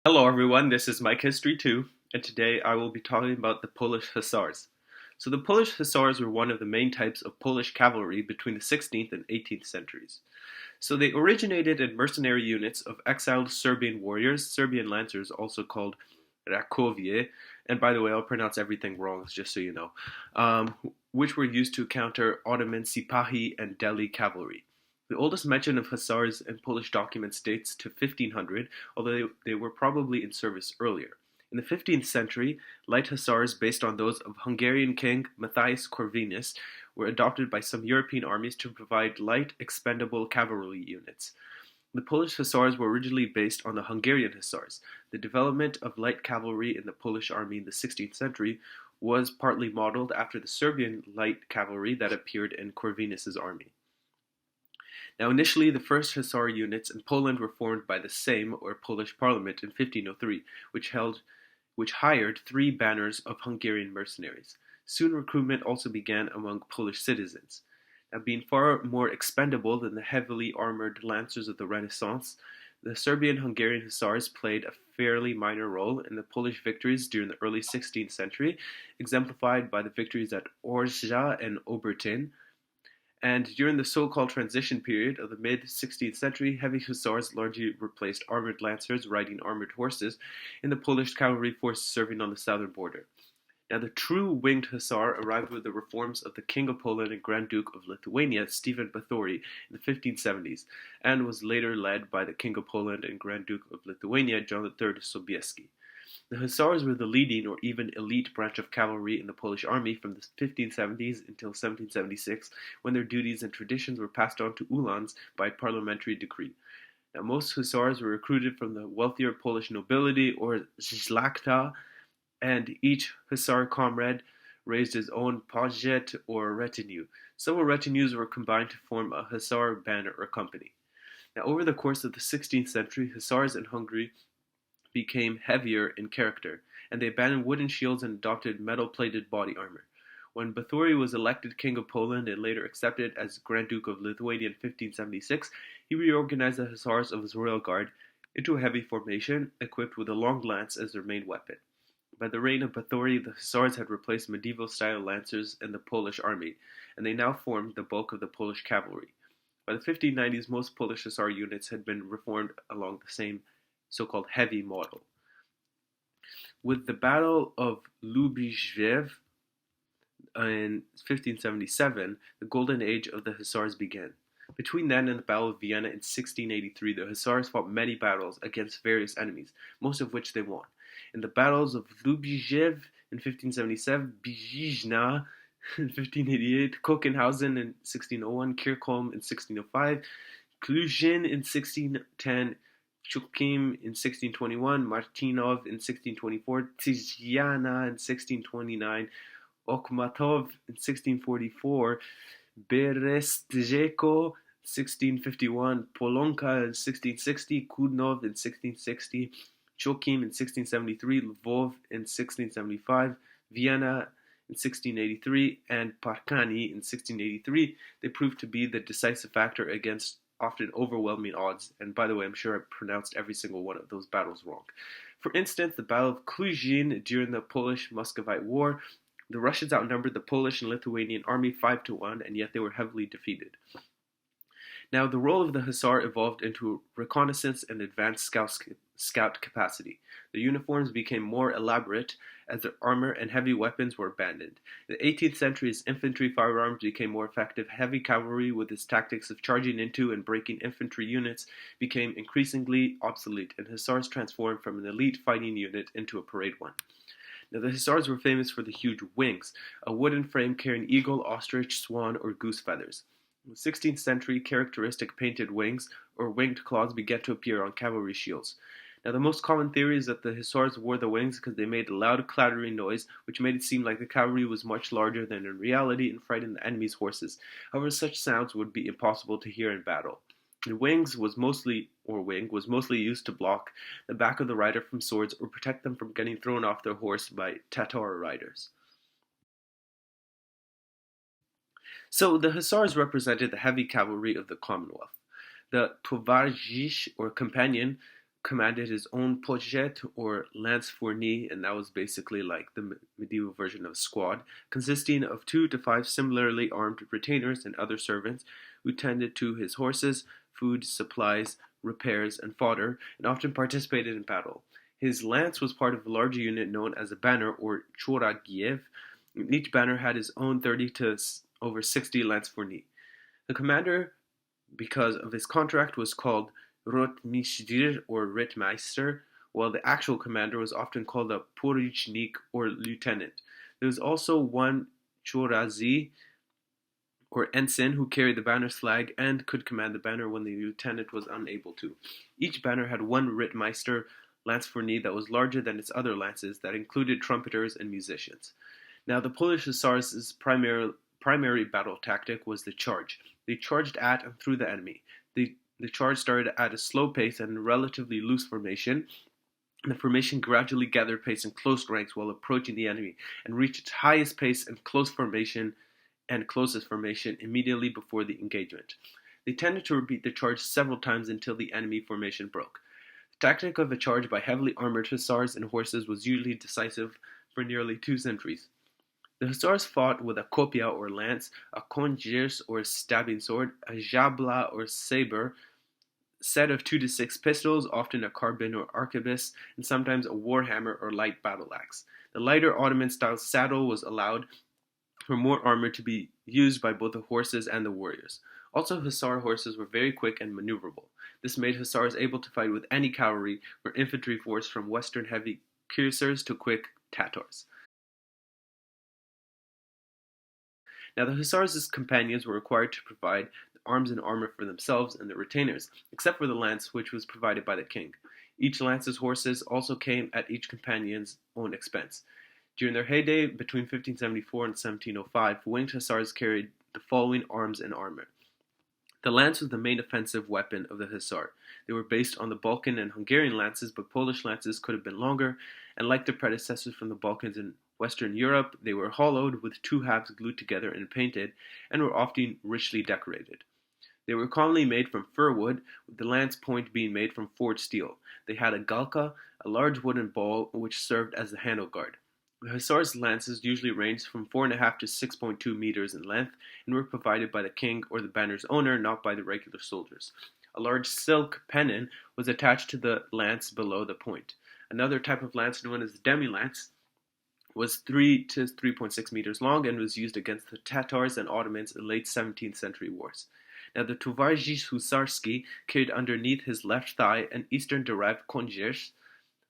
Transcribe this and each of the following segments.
Hello everyone, this is Mike History 2, and today I will be talking about the Polish Hussars. So the Polish Hussars were one of the main types of Polish cavalry between the 16th and 18th centuries. So they originated in mercenary units of exiled Serbian warriors, Serbian lancers, also called Rakowie, and by the way, I'll pronounce everything wrong, just so you know, which were used to counter Ottoman Sipahi and Delhi cavalry. The oldest mention of hussars in Polish documents dates to 1500, although they were probably in service earlier. In the 15th century, light hussars based on those of Hungarian king Matthias Corvinus were adopted by some European armies to provide light, expendable cavalry units. The Polish Hussars were originally based on the Hungarian Hussars. The development of light cavalry in the Polish army in the 16th century was partly modeled after the Serbian light cavalry that appeared in Corvinus's army. Now, initially, the first Hussar units in Poland were formed by the Sejm, or Polish Parliament, in 1503, which hired 3 banners of Hungarian mercenaries. Soon, recruitment also began among Polish citizens. Now, being far more expendable than the heavily armored lancers of the Renaissance, the Serbian-Hungarian Hussars played a fairly minor role in the Polish victories during the early 16th century, exemplified by the victories at Orzja and Obertin. And during the so-called transition period of the mid-16th century, heavy hussars largely replaced armored lancers riding armored horses in the Polish cavalry forces serving on the southern border. Now, the true winged hussar arrived with the reforms of the King of Poland and Grand Duke of Lithuania, Stephen Batory, in the 1570s, and was later led by the King of Poland and Grand Duke of Lithuania, John III Sobieski. The Hussars were the leading or even elite branch of cavalry in the Polish army from the 1570s until 1776, when their duties and traditions were passed on to Uhlans by parliamentary decree. Now, most Hussars were recruited from the wealthier Polish nobility or szlachta, and each Hussar comrade raised his own paget or retinue. Several retinues were combined to form a Hussar band or company. Now, over the course of the 16th century, Hussars in Hungary became heavier in character, and they abandoned wooden shields and adopted metal-plated body armor. When Batory was elected King of Poland and later accepted as Grand Duke of Lithuania in 1576, he reorganized the Hussars of his royal guard into a heavy formation, equipped with a long lance as their main weapon. By the reign of Batory, the Hussars had replaced medieval-style lancers in the Polish army, and they now formed the bulk of the Polish cavalry. By the 1590s, most Polish Hussar units had been reformed along the same so-called heavy model. With the Battle of Lubyszew in 1577, the golden age of the Hussars began. Between then and the Battle of Vienna in 1683, the Hussars fought many battles against various enemies, most of which they won. In the battles of Lubyszew in 1577, Bijizna in 1588, Kokenhausen in 1601, Kirchholm in 1605, Clujin in 1610, Chukim in 1621, Martinov in 1624, Tizjana in 1629, Okhmatov in 1644, Berestjeko 1651, Polonka in 1660, Kudnov in 1660, Chokim in 1673, Lvov in 1675, Vienna in 1683, and Parkani in 1683. They proved to be the decisive factor against often overwhelming odds, and by the way, I'm sure I pronounced every single one of those battles wrong. For instance, the Battle of Clujin during the Polish-Muscovite War, the Russians outnumbered the Polish and Lithuanian army 5-1, and yet they were heavily defeated. Now, the role of the Hussar evolved into reconnaissance and advanced scout capacity. The uniforms became more elaborate as their armor and heavy weapons were abandoned. In the 18th century, as infantry firearms became more effective, heavy cavalry, with its tactics of charging into and breaking infantry units, became increasingly obsolete, and Hussars transformed from an elite fighting unit into a parade one. Now, the Hussars were famous for the huge wings, a wooden frame carrying eagle, ostrich, swan, or goose feathers. In the 16th century, characteristic painted wings, or winged claws, began to appear on cavalry shields. Now, the most common theory is that the Hussars wore the wings because they made a loud clattering noise, which made it seem like the cavalry was much larger than in reality and frightened the enemy's horses. However, such sounds would be impossible to hear in battle. The wing was mostly used to block the back of the rider from swords or protect them from getting thrown off their horse by Tatar riders. So the Hussars represented the heavy cavalry of the Commonwealth. The tovarzysz, or companion, commanded his own pochette or lance fourni, and that was basically like the medieval version of a squad, consisting of 2 to 5 similarly armed retainers and other servants who tended to his horses, food, supplies, repairs, and fodder, and often participated in battle. His lance was part of a larger unit known as a banner or choragiev. Each banner had his own 30 to over 60 lance fourni. The commander, because of his contract, was called Rotmistr or Rittmeister, while the actual commander was often called a Poruchnik or lieutenant. There was also one Chorazi or ensign who carried the banner's flag and could command the banner when the lieutenant was unable to. Each banner had one Rittmeister lance fourni that was larger than its other lances that included trumpeters and musicians. Now, the Polish Hussars' primary battle tactic was the charge. They charged at and through the enemy. The charge started at a slow pace and in a relatively loose formation. The formation gradually gathered pace in close ranks while approaching the enemy and reached its highest pace in close formation and closest formation immediately before the engagement. They tended to repeat the charge several times until the enemy formation broke. The tactic of a charge by heavily armored hussars and horses was usually decisive for nearly 2 centuries. The hussars fought with a kopia or lance, a konjirs or stabbing sword, a jabla or saber, set of 2 to 6 pistols, often a carbine or arquebus, and sometimes a warhammer or light battle axe. The lighter Ottoman-style saddle was allowed for more armor to be used by both the horses and the warriors. Also, hussar horses were very quick and maneuverable. This made hussars able to fight with any cavalry or infantry force, from western heavy cuirassiers to quick Tatars. Now, the hussars' companions were required to provide the arms and armor for themselves and their retainers, except for the lance, which was provided by the king. Each lance's horses also came at each companion's own expense. During their heyday, between 1574 and 1705, winged hussars carried the following arms and armor. The lance was the main offensive weapon of the hussar. They were based on the Balkan and Hungarian lances, but Polish lances could have been longer, and like their predecessors from the Balkans and Western Europe, they were hollowed with 2 halves glued together and painted, and were often richly decorated. They were commonly made from fir wood, with the lance point being made from forged steel. They had a galka, a large wooden ball, which served as the handle guard. The hussars' lances usually ranged from 4.5 to 6.2 meters in length, and were provided by the king or the banner's owner, not by the regular soldiers. A large silk pennon was attached to the lance below the point. Another type of lance, known as the demi-lance, was 3 to 3.6 meters long and was used against the Tatars and Ottomans in late 17th century wars. Now, the Tovarzysz Husarski carried underneath his left thigh an Eastern-derived konjirs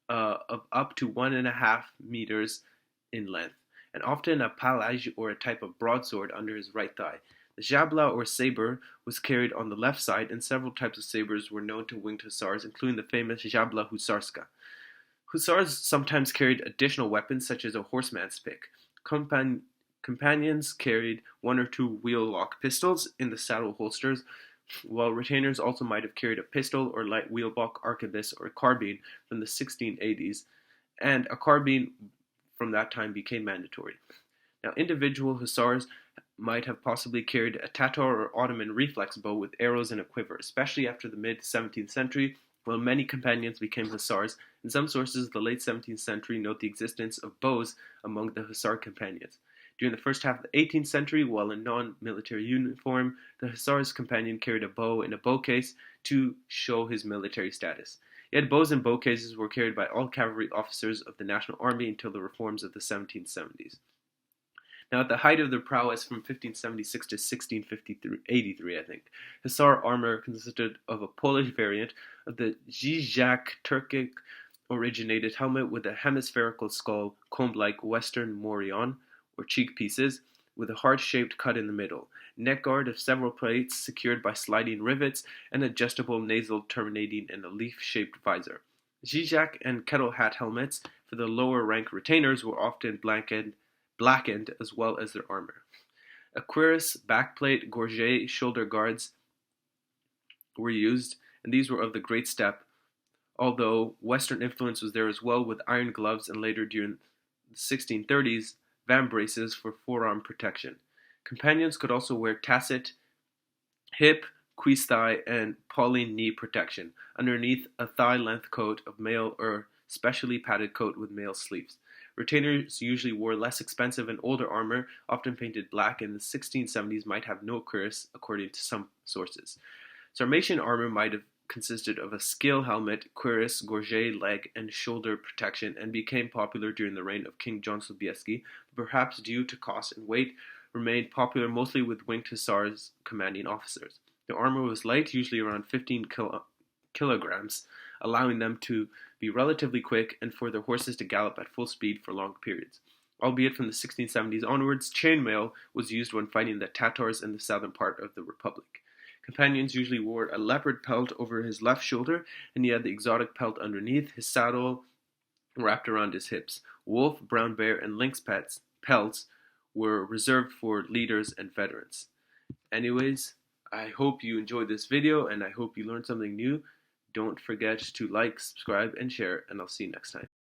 of up to 1.5 meters in length, and often a palaj or a type of broadsword under his right thigh. The jabla or saber was carried on the left side, and several types of sabers were known to winged hussars, including the famous jabla husarska. Hussars sometimes carried additional weapons, such as a horseman's pick. Companions carried 1 or 2 wheel-lock pistols in the saddle holsters, while retainers also might have carried a pistol or light wheel-lock arquebus or carbine from the 1680s, and a carbine from that time became mandatory. Now, individual hussars might have possibly carried a Tatar or Ottoman reflex bow with arrows and a quiver, especially after the mid-17th century, while many companions became hussars. In some sources of the late 17th century note the existence of bows among the hussar companions. During the first half of the 18th century, while in non-military uniform, the hussar's companion carried a bow in a bow case to show his military status. Yet bows and bow cases were carried by all cavalry officers of the National Army until the reforms of the 1770s. Now, at the height of their prowess from 1576 to 1683, I think, hussar armor consisted of a Polish variant of the Zizek Turkic originated helmet with a hemispherical skull combed like Western morion, or cheek pieces, with a heart-shaped cut in the middle, neck guard of several plates secured by sliding rivets, and adjustable nasal terminating in a leaf-shaped visor. Zizek and kettle hat helmets for the lower rank retainers were often blackened as well as their armor. A cuirass, backplate, gorget, shoulder guards were used, and these were of the great step, although Western influence was there as well, with iron gloves and later during the 1630s, vambraces for forearm protection. Companions could also wear tacit, hip, cuisse-thigh, and Pauline knee protection. Underneath, a thigh-length coat of mail or specially padded coat with mail sleeves. Retainers usually wore less expensive and older armor, often painted black, and in the 1670s might have no cuirass, according to some sources. Sarmatian armor might have consisted of a scale helmet, cuirass, gorget, leg, and shoulder protection, and became popular during the reign of King John Sobieski, but perhaps due to cost and weight, remained popular mostly with winged hussars commanding officers. The armor was light, usually around 15 kilograms, allowing them to be relatively quick and for their horses to gallop at full speed for long periods. Albeit from the 1670s onwards, chainmail was used when fighting the Tatars in the southern part of the Republic. Companions usually wore a leopard pelt over his left shoulder, and he had the exotic pelt underneath, his saddle wrapped around his hips. Wolf, brown bear, and lynx pelts were reserved for leaders and veterans. Anyways, I hope you enjoyed this video, and I hope you learned something new. Don't forget to like, subscribe, and share, and I'll see you next time.